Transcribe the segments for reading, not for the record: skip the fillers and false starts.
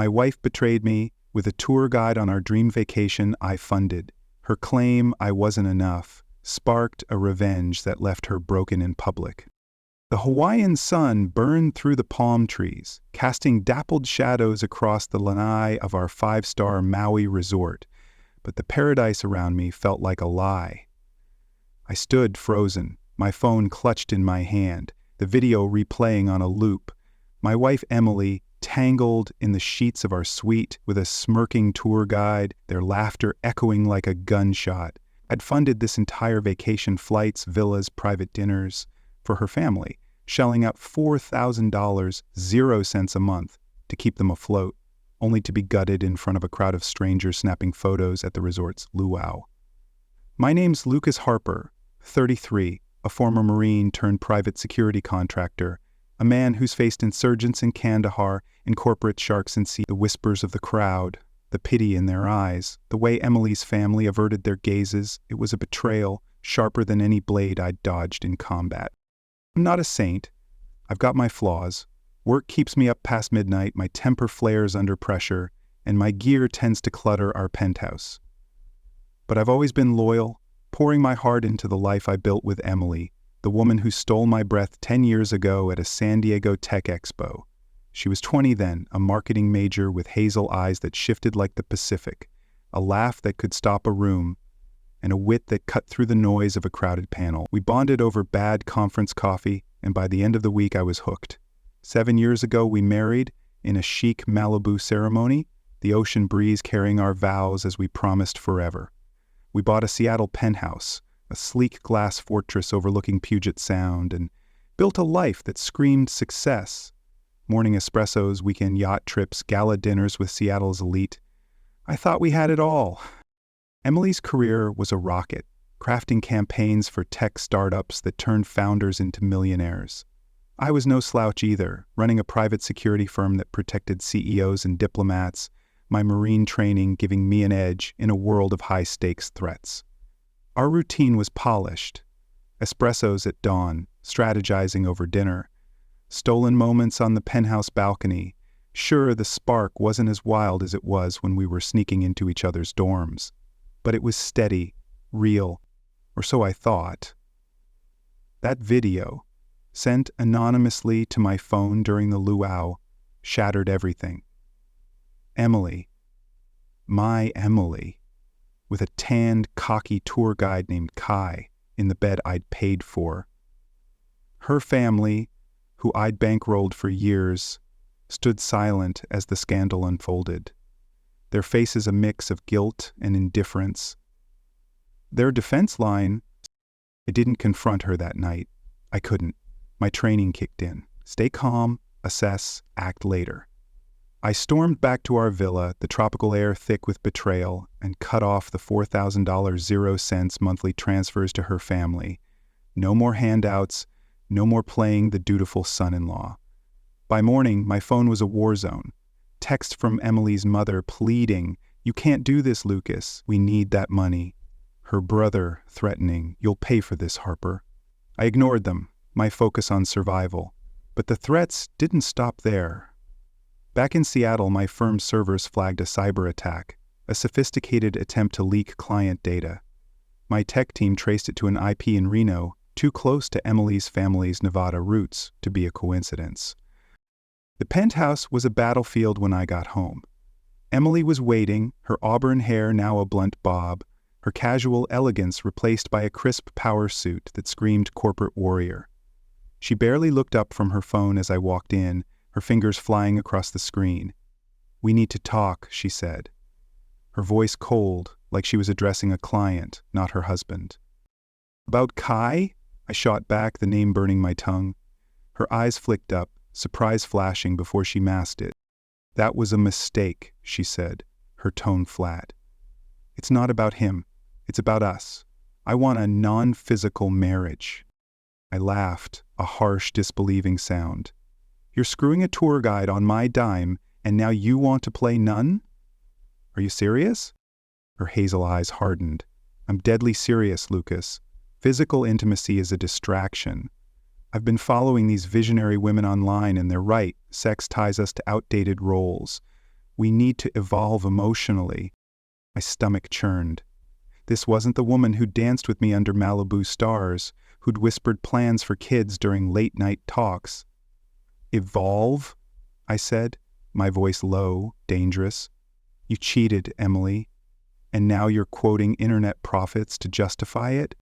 My wife betrayed me with a tour guide on our dream vacation I funded. Her claim I wasn't enough sparked a revenge that left her broken in public. The Hawaiian sun burned through the palm trees, casting dappled shadows across the lanai of our five-star Maui resort, but the paradise around me felt like a lie. I stood frozen, my phone clutched in my hand, the video replaying on a loop. My wife Emily tangled in the sheets of our suite with a smirking tour guide, their laughter echoing like a gunshot. I'd funded this entire vacation, flights, villas, private dinners, for her family, shelling out $4,000, 0 cents a month, to keep them afloat, only to be gutted in front of a crowd of strangers snapping photos at the resort's luau. My name's Lucas Harper, 33, a former Marine turned private security contractor, a man who's faced insurgents in Kandahar and corporate sharks in sea. The whispers of the crowd, the pity in their eyes, the way Emily's family averted their gazes, it was a betrayal sharper than any blade I'd dodged in combat. I'm not a saint. I've got my flaws. Work keeps me up past midnight, my temper flares under pressure, and my gear tends to clutter our penthouse. But I've always been loyal, pouring my heart into the life I built with Emily, the woman who stole my breath 10 years ago at a San Diego Tech Expo. She was 20 then, a marketing major with hazel eyes that shifted like the Pacific, a laugh that could stop a room, and a wit that cut through the noise of a crowded panel. We bonded over bad conference coffee, and by the end of the week I was hooked. 7 years ago we married in a chic Malibu ceremony, the ocean breeze carrying our vows as we promised forever. We bought a Seattle penthouse, a sleek glass fortress overlooking Puget Sound, and built a life that screamed success. Morning espressos, weekend yacht trips, gala dinners with Seattle's elite. I thought we had it all. Emily's career was a rocket, crafting campaigns for tech startups that turned founders into millionaires. I was no slouch either, running a private security firm that protected CEOs and diplomats, my Marine training giving me an edge in a world of high-stakes threats. Our routine was polished. Espressos at dawn, strategizing over dinner. Stolen moments on the penthouse balcony. Sure, the spark wasn't as wild as it was when we were sneaking into each other's dorms. But it was steady, real, or so I thought. That video, sent anonymously to my phone during the luau, shattered everything. Emily, my Emily, with a tanned, cocky tour guide named Kai in the bed I'd paid for. Her family, who I'd bankrolled for years, stood silent as the scandal unfolded, their faces a mix of guilt and indifference. Their defense line, I didn't confront her that night. I couldn't. My training kicked in. Stay calm, assess, act later. I stormed back to our villa, the tropical air thick with betrayal, and cut off the $4,000 0 cents monthly transfers to her family. No more handouts, no more playing the dutiful son-in-law. By morning, my phone was a war zone. Text from Emily's mother pleading, "You can't do this, Lucas. We need that money." Her brother threatening, "You'll pay for this, Harper." I ignored them, my focus on survival. But the threats didn't stop there. Back in Seattle, my firm's servers flagged a cyber attack, a sophisticated attempt to leak client data. My tech team traced it to an IP in Reno, too close to Emily's family's Nevada roots to be a coincidence. The penthouse was a battlefield when I got home. Emily was waiting, her auburn hair now a blunt bob, her casual elegance replaced by a crisp power suit that screamed corporate warrior. She barely looked up from her phone as I walked in, her fingers flying across the screen. "We need to talk," she said. Her voice cold, like she was addressing a client, not her husband. "About Kai?" I shot back, the name burning my tongue. Her eyes flicked up, surprise flashing before she masked it. "That was a mistake," she said, her tone flat. "It's not about him. It's about us. I want a non-physical marriage." I laughed, a harsh, disbelieving sound. "You're screwing a tour guide on my dime, and now you want to play nun? Are you serious?" Her hazel eyes hardened. "I'm deadly serious, Lucas. Physical intimacy is a distraction. I've been following these visionary women online, and they're right. Sex ties us to outdated roles. We need to evolve emotionally. My stomach churned. This wasn't the woman who danced with me under Malibu stars, who'd whispered plans for kids during late-night talks. Evolve? I said, my voice low, dangerous. You cheated, Emily. And now you're quoting internet prophets to justify it?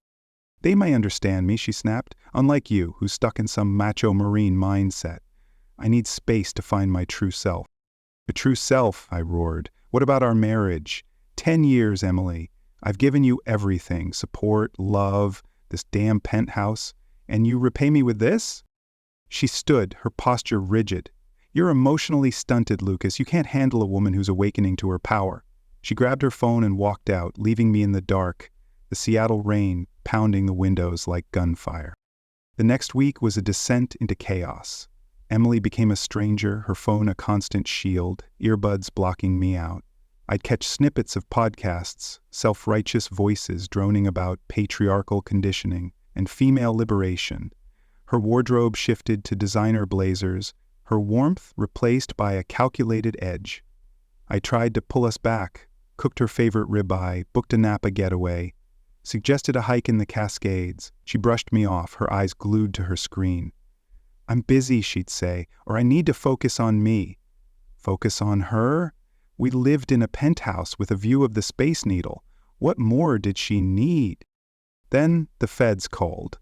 They may understand me, she snapped, unlike you, who's stuck in some macho marine mindset. I need space to find my true self. A true self, I roared. What about our marriage? 10 years, Emily. I've given you everything, support, love, this damn penthouse, and you repay me with this? She stood, her posture rigid. You're emotionally stunted, Lucas. You can't handle a woman who's awakening to her power. She grabbed her phone and walked out, leaving me in the dark, the Seattle rain pounding the windows like gunfire. The next week was a descent into chaos. Emily became a stranger, her phone a constant shield, earbuds blocking me out. I'd catch snippets of podcasts, self-righteous voices droning about patriarchal conditioning and female liberation. Her wardrobe shifted to designer blazers, her warmth replaced by a calculated edge. I tried to pull us back, cooked her favorite ribeye, booked a Napa getaway, suggested a hike in the Cascades. She brushed me off, her eyes glued to her screen. I'm busy, she'd say, or I need to focus on me. Focus on her? We lived in a penthouse with a view of the Space Needle. What more did she need? Then the feds called.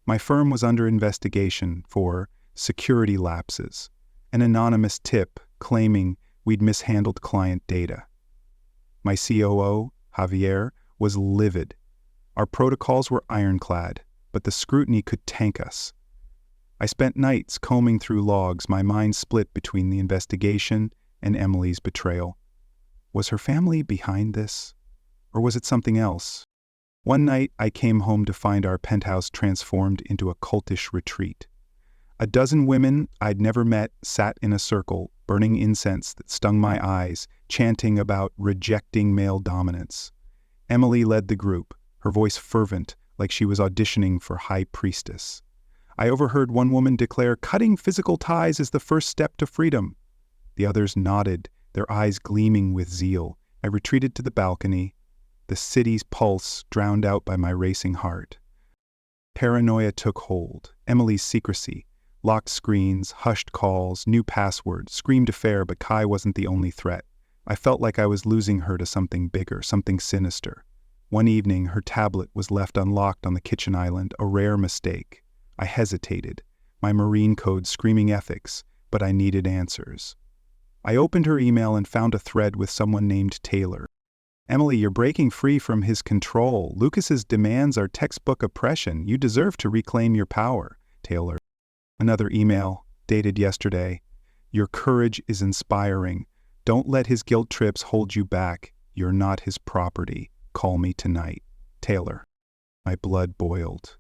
My firm was under investigation for security lapses, an anonymous tip claiming we'd mishandled client data. My COO, Javier, was livid. Our protocols were ironclad, but the scrutiny could tank us. I spent nights combing through logs, my mind split between the investigation and Emily's betrayal. Was her family behind this? Or was it something else? One night, I came home to find our penthouse transformed into a cultish retreat. A dozen women I'd never met sat in a circle, burning incense that stung my eyes, chanting about rejecting male dominance. Emily led the group, her voice fervent, like she was auditioning for high priestess. I overheard one woman declare, "Cutting physical ties is the first step to freedom." The others nodded, their eyes gleaming with zeal. I retreated to the balcony, the city's pulse drowned out by my racing heart. Paranoia took hold. Emily's secrecy, locked screens, hushed calls, new passwords, screamed affair, but Kai wasn't the only threat. I felt like I was losing her to something bigger, something sinister. One evening, her tablet was left unlocked on the kitchen island, a rare mistake. I hesitated, my Marine code screaming ethics, but I needed answers. I opened her email and found a thread with someone named Taylor. "Emily, you're breaking free from his control. Lucas's demands are textbook oppression. You deserve to reclaim your power." Taylor. Another email, dated yesterday. "Your courage is inspiring. Don't let his guilt trips hold you back. You're not his property. Call me tonight." Taylor. My blood boiled.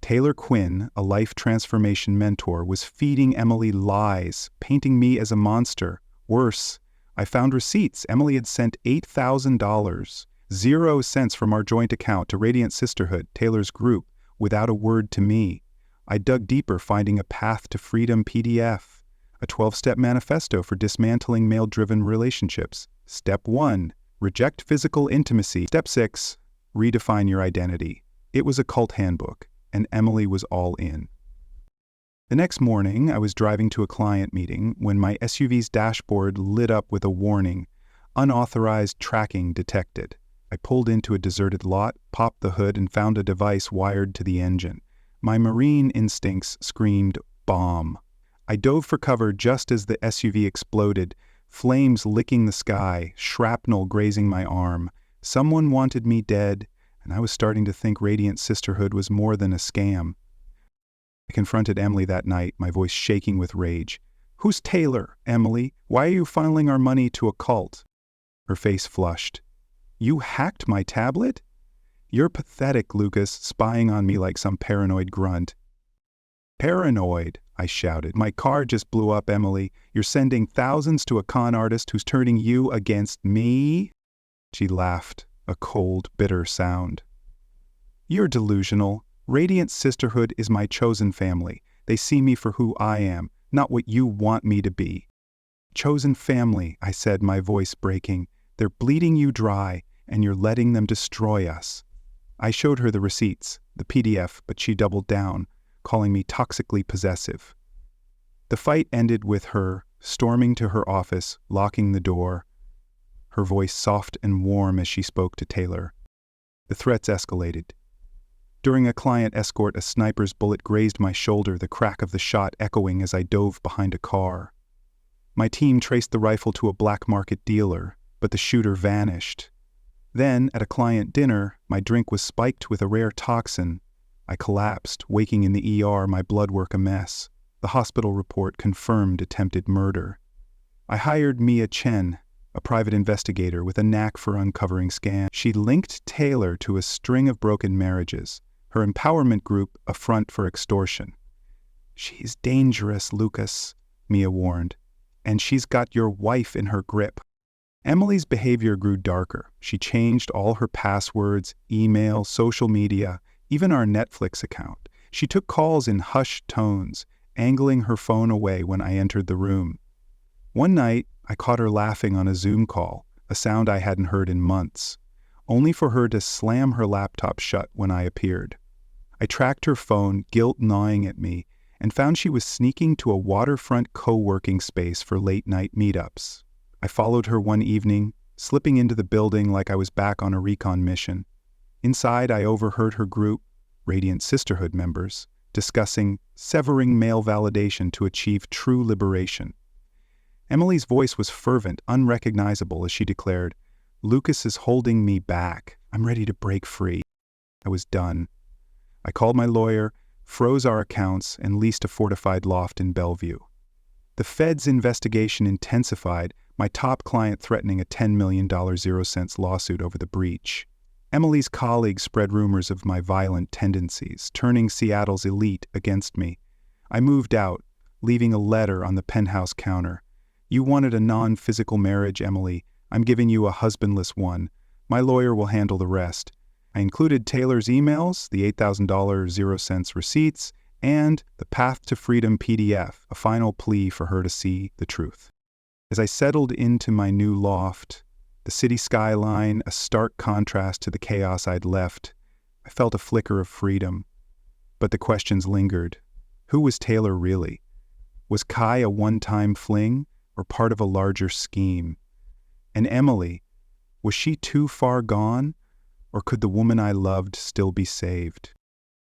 Taylor Quinn, a life transformation mentor, was feeding Emily lies, painting me as a monster. Worse, I found receipts. Emily had sent $8,000, 0 cents from our joint account to Radiant Sisterhood, Taylor's group, without a word to me. I dug deeper, finding a Path to Freedom PDF, a 12-step manifesto for dismantling male-driven relationships. Step 1, reject physical intimacy. Step 6, redefine your identity. It was a cult handbook, and Emily was all in. The next morning, I was driving to a client meeting when my SUV's dashboard lit up with a warning, "Unauthorized tracking detected." I pulled into a deserted lot, popped the hood, and found a device wired to the engine. My marine instincts screamed, "Bomb." I dove for cover just as the SUV exploded, flames licking the sky, shrapnel grazing my arm. Someone wanted me dead, and I was starting to think Radiant Sisterhood was more than a scam. I confronted Emily that night, my voice shaking with rage. "Who's Taylor, Emily? Why are you funneling our money to a cult?" Her face flushed. "You hacked my tablet? You're pathetic, Lucas, spying on me like some paranoid grunt." "Paranoid?" I shouted. "My car just blew up, Emily. You're sending thousands to a con artist who's turning you against me?" She laughed, a cold, bitter sound. "You're delusional. Radiant Sisterhood is my chosen family. They see me for who I am, not what you want me to be." "Chosen family," I said, my voice breaking. "They're bleeding you dry, and you're letting them destroy us." I showed her the receipts, the PDF, but she doubled down, calling me toxically possessive. The fight ended with her storming to her office, locking the door, her voice soft and warm as she spoke to Taylor. The threats escalated. During a client escort, a sniper's bullet grazed my shoulder, the crack of the shot echoing as I dove behind a car. My team traced the rifle to a black market dealer, but the shooter vanished. Then, at a client dinner, my drink was spiked with a rare toxin. I collapsed, waking in the ER, my blood work a mess. The hospital report confirmed attempted murder. I hired Mia Chen, a private investigator with a knack for uncovering scams. She linked Taylor to a string of broken marriages, her empowerment group a front for extortion. "She's dangerous, Lucas," Mia warned, "and she's got your wife in her grip." Emily's behavior grew darker. She changed all her passwords, email, social media, even our Netflix account. She took calls in hushed tones, angling her phone away when I entered the room. One night, I caught her laughing on a Zoom call, a sound I hadn't heard in months, only for her to slam her laptop shut when I appeared. I tracked her phone, guilt gnawing at me, and found she was sneaking to a waterfront co-working space for late-night meetups. I followed her one evening, slipping into the building like I was back on a recon mission. Inside, I overheard her group, Radiant Sisterhood members, discussing severing male validation to achieve true liberation. Emily's voice was fervent, unrecognizable as she declared, "Lucas is holding me back. I'm ready to break free." I was done. I called my lawyer, froze our accounts, and leased a fortified loft in Bellevue. The Fed's investigation intensified, my top client threatening a $10 million 0 cents lawsuit over the breach. Emily's colleagues spread rumors of my violent tendencies, turning Seattle's elite against me. I moved out, leaving a letter on the penthouse counter. "You wanted a non-physical marriage, Emily. I'm giving you a husbandless one. My lawyer will handle the rest." I included Taylor's emails, the $8,000 0 cents receipts, and the Path to Freedom PDF, a final plea for her to see the truth. As I settled into my new loft, the city skyline a stark contrast to the chaos I'd left, I felt a flicker of freedom. But the questions lingered. Who was Taylor really? Was Kai a one-time fling, or part of a larger scheme? And Emily, was she too far gone, or could the woman I loved still be saved?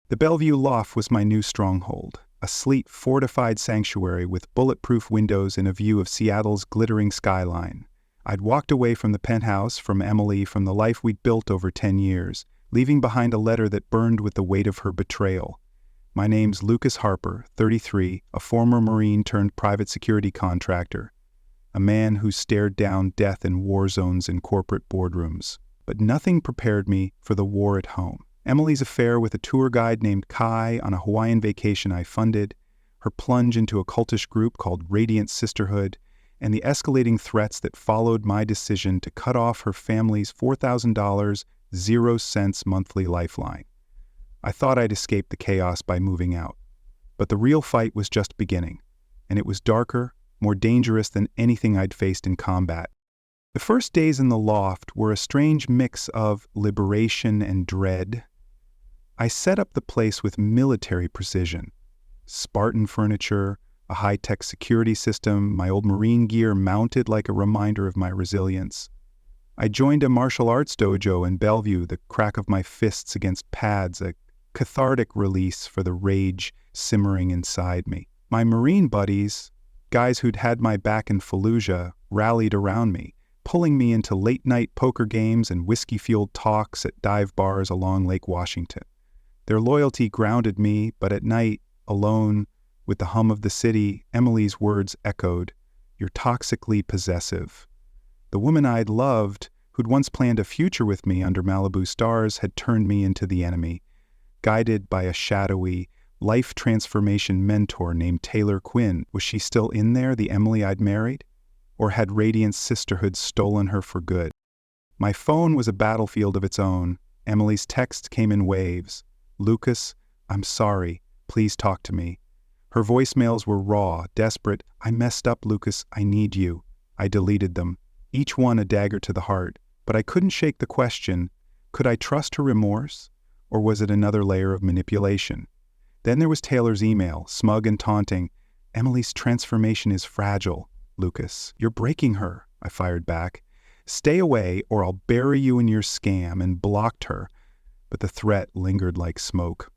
The Bellevue Loft was my new stronghold, a sleek, fortified sanctuary with bulletproof windows and a view of Seattle's glittering skyline. I'd walked away from the penthouse, from Emily, from the life we'd built over 10 years, leaving behind a letter that burned with the weight of her betrayal. My name's Lucas Harper, 33, a former Marine turned private security contractor, a man who stared down death in war zones and corporate boardrooms. But nothing prepared me for the war at home. Emily's affair with a tour guide named Kai on a Hawaiian vacation I funded, her plunge into a cultish group called Radiant Sisterhood, and the escalating threats that followed my decision to cut off her family's $4,000 0 cents monthly lifeline. I thought I'd escape the chaos by moving out. But the real fight was just beginning, and it was darker, more dangerous than anything I'd faced in combat. The first days in the loft were a strange mix of liberation and dread. I set up the place with military precision. Spartan furniture, a high-tech security system, my old Marine gear mounted like a reminder of my resilience. I joined a martial arts dojo in Bellevue, the crack of my fists against pads, a cathartic release for the rage simmering inside me. My Marine buddies, guys who'd had my back in Fallujah, rallied around me, pulling me into late-night poker games and whiskey-fueled talks at dive bars along Lake Washington. Their loyalty grounded me, but at night, alone, with the hum of the city, Emily's words echoed, "You're toxically possessive." The woman I'd loved, who'd once planned a future with me under Malibu stars, had turned me into the enemy, guided by a shadowy, life transformation mentor named Taylor Quinn. Was she still in there, the Emily I'd married? Or had Radiant Sisterhood stolen her for good? My phone was a battlefield of its own. Emily's texts came in waves. "Lucas, I'm sorry. Please talk to me." Her voicemails were raw, desperate. "I messed up, Lucas. I need you." I deleted them, each one a dagger to the heart, but I couldn't shake the question, could I trust her remorse? Or was it another layer of manipulation? Then there was Taylor's email, smug and taunting. "Emily's transformation is fragile, Lucas. You're breaking her," I fired back. "Stay away or I'll bury you in your scam," and blocked her. But the threat lingered like smoke.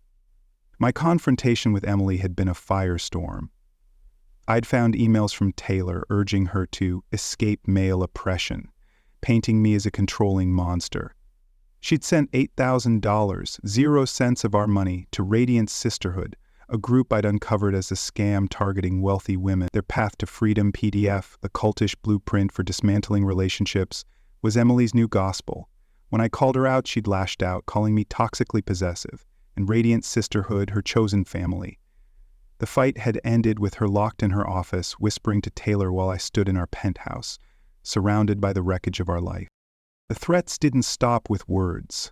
My confrontation with Emily had been a firestorm. I'd found emails from Taylor urging her to escape male oppression, painting me as a controlling monster. She'd sent $8,000, 0 cents of our money, to Radiant Sisterhood, a group I'd uncovered as a scam targeting wealthy women. Their Path to Freedom PDF, the cultish blueprint for dismantling relationships, was Emily's new gospel. When I called her out, she'd lashed out, calling me toxically possessive, and Radiant Sisterhood her chosen family. The fight had ended with her locked in her office, whispering to Taylor while I stood in our penthouse, surrounded by the wreckage of our life. The threats didn't stop with words.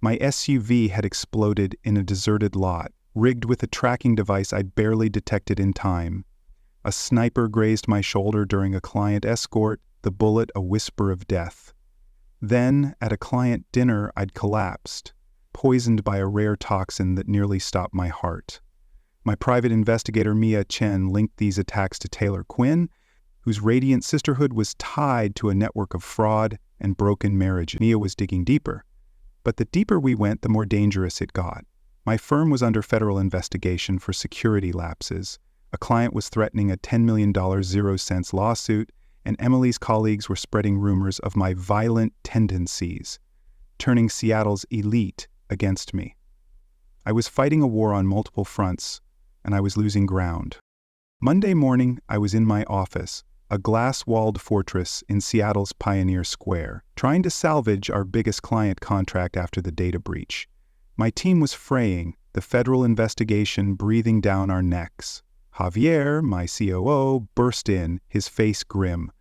My SUV had exploded in a deserted lot, rigged with a tracking device I'd barely detected in time. A sniper grazed my shoulder during a client escort, the bullet a whisper of death. Then, at a client dinner, I'd collapsed, poisoned by a rare toxin that nearly stopped my heart. My private investigator Mia Chen linked these attacks to Taylor Quinn, whose Radiant Sisterhood was tied to a network of fraud and broken marriages. Mia was digging deeper. But the deeper we went, the more dangerous it got. My firm was under federal investigation for security lapses. A client was threatening a $10 million 0 cents lawsuit, and Emily's colleagues were spreading rumors of my violent tendencies, turning Seattle's elite against me. I was fighting a war on multiple fronts, and I was losing ground. Monday morning, I was in my office, a glass-walled fortress in Seattle's Pioneer Square, trying to salvage our biggest client contract after the data breach. My team was fraying, the federal investigation breathing down our necks. Javier, my COO, burst in, his face grim.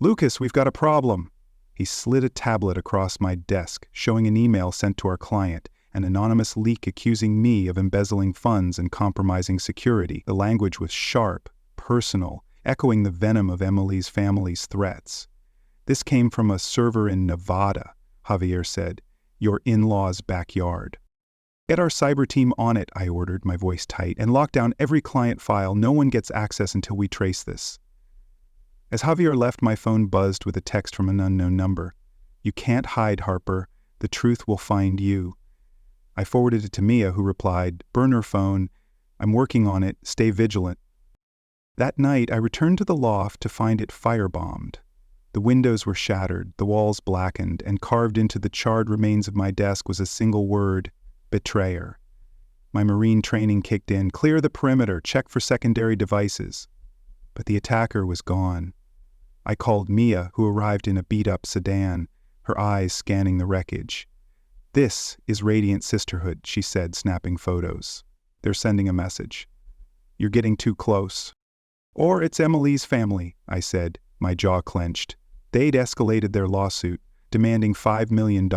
"Lucas, we've got a problem." He slid a tablet across my desk, showing an email sent to our client, an anonymous leak accusing me of embezzling funds and compromising security. The language was sharp, personal, echoing the venom of Emily's family's threats. "This came from a server in Nevada," Javier said, "your in-law's backyard." "Get our cyber team on it," I ordered, my voice tight, "and lock down every client file. No one gets access until we trace this." As Javier left, my phone buzzed with a text from an unknown number. "You can't hide, Harper. The truth will find you." I forwarded it to Mia, who replied, "Burner phone. I'm working on it. Stay vigilant." That night, I returned to the loft to find it firebombed. The windows were shattered, the walls blackened, and carved into the charred remains of my desk was a single word: betrayer. My Marine training kicked in. "Clear the perimeter, check for secondary devices." But the attacker was gone. I called Mia, who arrived in a beat-up sedan, her eyes scanning the wreckage. "This is Radiant Sisterhood," she said, snapping photos. "They're sending a message. You're getting too close." "Or it's Emily's family," I said, my jaw clenched. They'd escalated their lawsuit, demanding $5 million,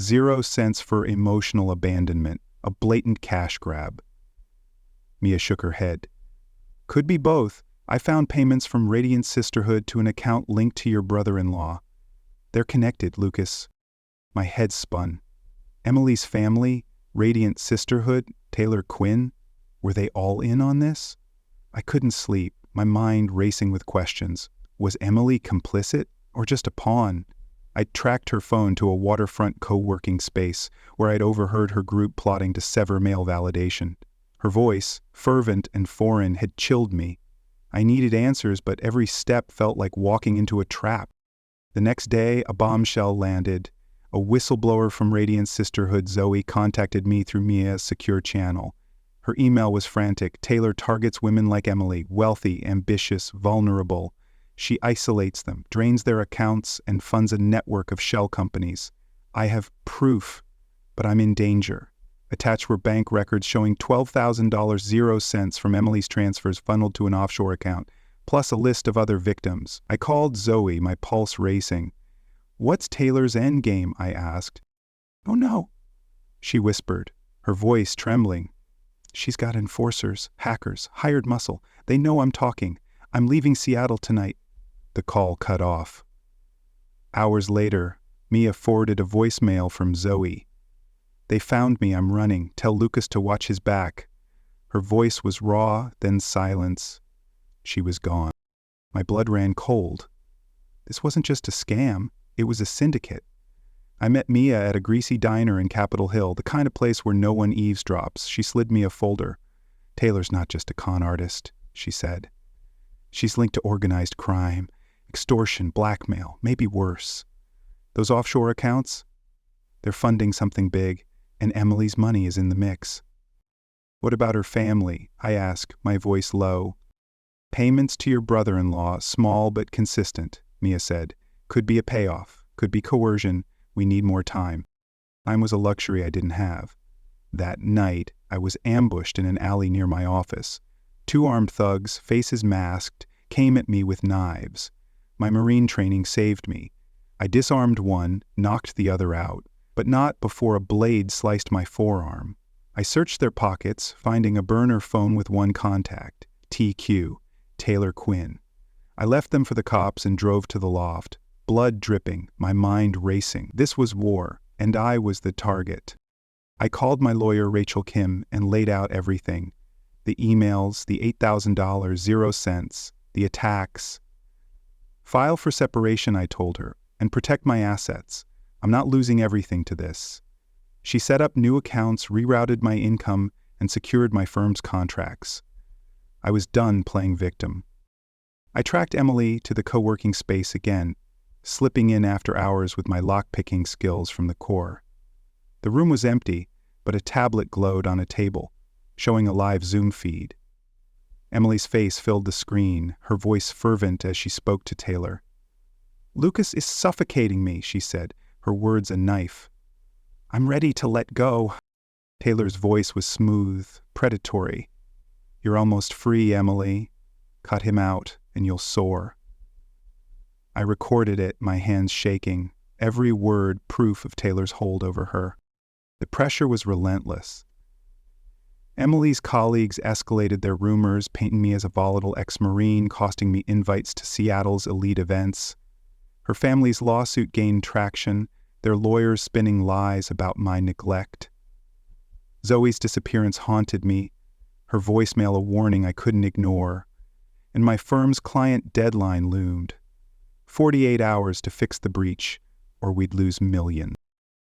0 cents for emotional abandonment, a blatant cash grab. Mia shook her head. "Could be both. I found payments from Radiant Sisterhood to an account linked to your brother-in-law. They're connected, Lucas." My head spun. Emily's family, Radiant Sisterhood, Taylor Quinn, were they all in on this? I couldn't sleep, my mind racing with questions. Was Emily complicit, or just a pawn? I tracked her phone to a waterfront co-working space where I'd overheard her group plotting to sever mail validation. Her voice, fervent and foreign, had chilled me. I needed answers, but every step felt like walking into a trap. The next day, a bombshell landed. A whistleblower from Radiant Sisterhood, Zoe, contacted me through Mia's secure channel. Her email was frantic. "Taylor targets women like Emily, wealthy, ambitious, vulnerable. She isolates them, drains their accounts, and funds a network of shell companies. I have proof, but I'm in danger." Attached were bank records showing $12,000 0 cents from Emily's transfers funneled to an offshore account, plus a list of other victims. I called Zoe, my pulse racing. "What's Taylor's endgame?" I asked. "Oh no," she whispered, her voice trembling. She's got enforcers, hackers, hired muscle. They know I'm talking. I'm leaving Seattle tonight. The call cut off. Hours later, Mia forwarded a voicemail from Zoe. They found me, I'm running. Tell Lucas to watch his back. Her voice was raw, then silence. She was gone. My blood ran cold. This wasn't just a scam, it was a syndicate. I met Mia at a greasy diner in Capitol Hill, the kind of place where no one eavesdrops. She slid me a folder. Taylor's not just a con artist, she said. She's linked to organized crime, extortion, blackmail, maybe worse. Those offshore accounts? They're funding something big, and Emily's money is in the mix. What about her family? I asked, my voice low. Payments to your brother-in-law, small but consistent, Mia said. Could be a payoff, could be coercion. We need more time. Time was a luxury I didn't have. That night, I was ambushed in an alley near my office. 2 armed thugs, faces masked, came at me with knives. My Marine training saved me. I disarmed one, knocked the other out, but not before a blade sliced my forearm. I searched their pockets, finding a burner phone with one contact, TQ, Taylor Quinn. I left them for the cops and drove to the loft, blood dripping, my mind racing. This was war, and I was the target. I called my lawyer, Rachel Kim, and laid out everything. The emails, the $8,000, 0 cents, the attacks. File for separation, I told her, and protect my assets. I'm not losing everything to this. She set up new accounts, rerouted my income, and secured my firm's contracts. I was done playing victim. I tracked Emily to the co-working space again, slipping in after hours with my lock-picking skills from the core. The room was empty, but a tablet glowed on a table, showing a live Zoom feed. Emily's face filled the screen, her voice fervent as she spoke to Taylor. Lucas is suffocating me, she said, her words a knife. I'm ready to let go. Taylor's voice was smooth, predatory. You're almost free, Emily. Cut him out, and you'll soar. I recorded it, my hands shaking, every word proof of Taylor's hold over her. The pressure was relentless. Emily's colleagues escalated their rumors, painting me as a volatile ex-Marine, costing me invites to Seattle's elite events. Her family's lawsuit gained traction, their lawyers spinning lies about my neglect. Zoe's disappearance haunted me, her voicemail a warning I couldn't ignore, and my firm's client deadline loomed. 48 hours to fix the breach, or we'd lose millions.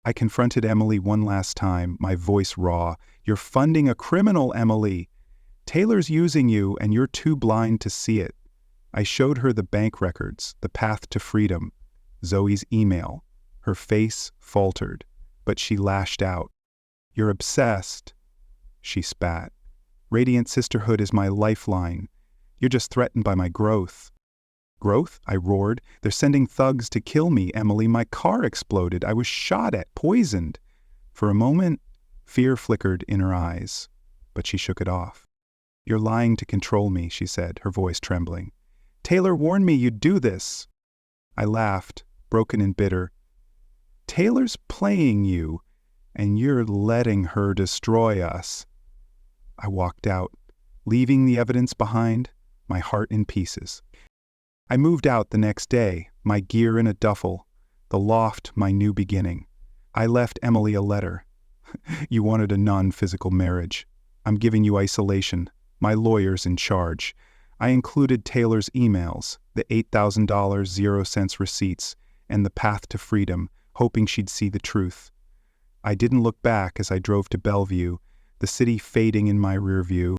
I confronted Emily one last time, my voice raw. You're funding a criminal, Emily. Taylor's using you, and you're too blind to see it. I showed her the bank records, the path to freedom, Zoe's email. Her face faltered, but she lashed out. You're obsessed. She spat. Radiant sisterhood is my lifeline. You're just threatened by my growth. Growth? I roared. They're sending thugs to kill me, Emily. My car exploded. I was shot at, poisoned. For a moment, fear flickered in her eyes, but she shook it off. You're lying to control me, she said, her voice trembling. Taylor warned me you'd do this. I laughed, broken and bitter. Taylor's playing you, and you're letting her destroy us. I walked out, leaving the evidence behind, my heart in pieces. I moved out the next day, my gear in a duffel, the loft my new beginning. I left Emily a letter. You wanted a non-physical marriage. I'm giving you isolation. My lawyer's in charge. I included Taylor's emails, the $8,000 0 cents receipts, and the path to freedom, hoping she'd see the truth. I didn't look back as I drove to Bellevue, the city fading in my rear view.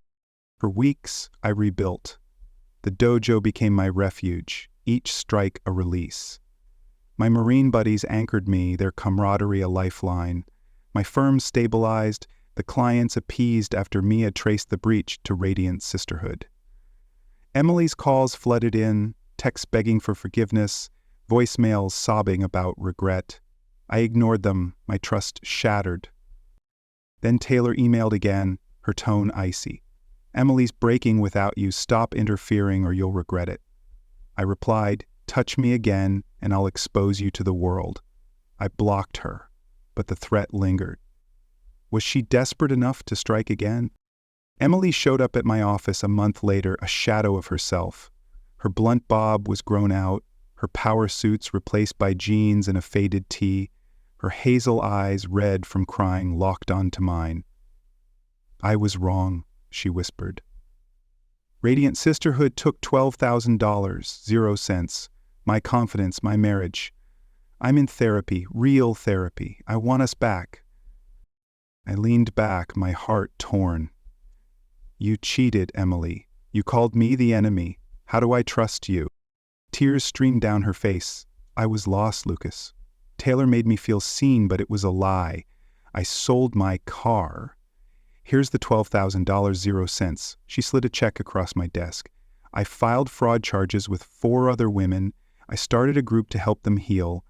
For weeks, I rebuilt. The dojo became my refuge, each strike a release. My Marine buddies anchored me, their camaraderie a lifeline. My firm stabilized, the clients appeased after Mia traced the breach to radiant sisterhood. Emily's calls flooded in, texts begging for forgiveness, voicemails sobbing about regret. I ignored them, my trust shattered. Then Taylor emailed again, her tone icy. Emily's breaking without you. Stop interfering or you'll regret it. I replied, touch me again and I'll expose you to the world. I blocked her, but the threat lingered. Was she desperate enough to strike again? Emily showed up at my office a month later, a shadow of herself. Her blunt bob was grown out, her power suits replaced by jeans and a faded tee, her hazel eyes, red from crying, locked onto mine. "I was wrong," she whispered. Radiant Sisterhood took $12,000, 0 cents. My confidence, my marriage. I'm in therapy, real therapy. I want us back. I leaned back, my heart torn. "You cheated, Emily. You called me the enemy. How do I trust you?" Tears streamed down her face. I was lost, Lucas. Taylor made me feel seen, but it was a lie. I sold my car. "Here's the $12,000, 0 cents. She slid a check across my desk. "I filed fraud charges with 4 other women. I started a group to help them heal."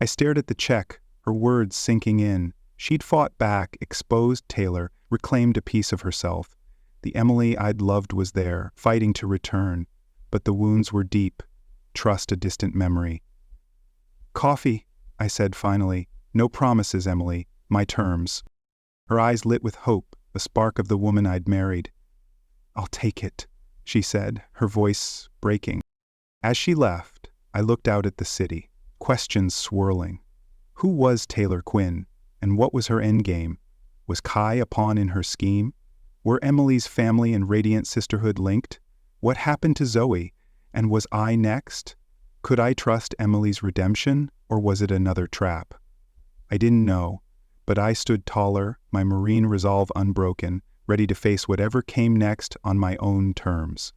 I stared at the check, her words sinking in. She'd fought back, exposed Taylor, reclaimed a piece of herself. The Emily I'd loved was there, fighting to return. But the wounds were deep, trust a distant memory. "Coffee," I said finally. "No promises, Emily. My terms." Her eyes lit with hope, the spark of the woman I'd married. "I'll take it," she said, her voice breaking. As she left, I looked out at the city, questions swirling. Who was Taylor Quinn, and what was her endgame? Was Kai a pawn in her scheme? Were Emily's family and Radiant Sisterhood linked? What happened to Zoe, and was I next? Could I trust Emily's redemption, or was it another trap? I didn't know, but I stood taller, my marine resolve unbroken, ready to face whatever came next on my own terms.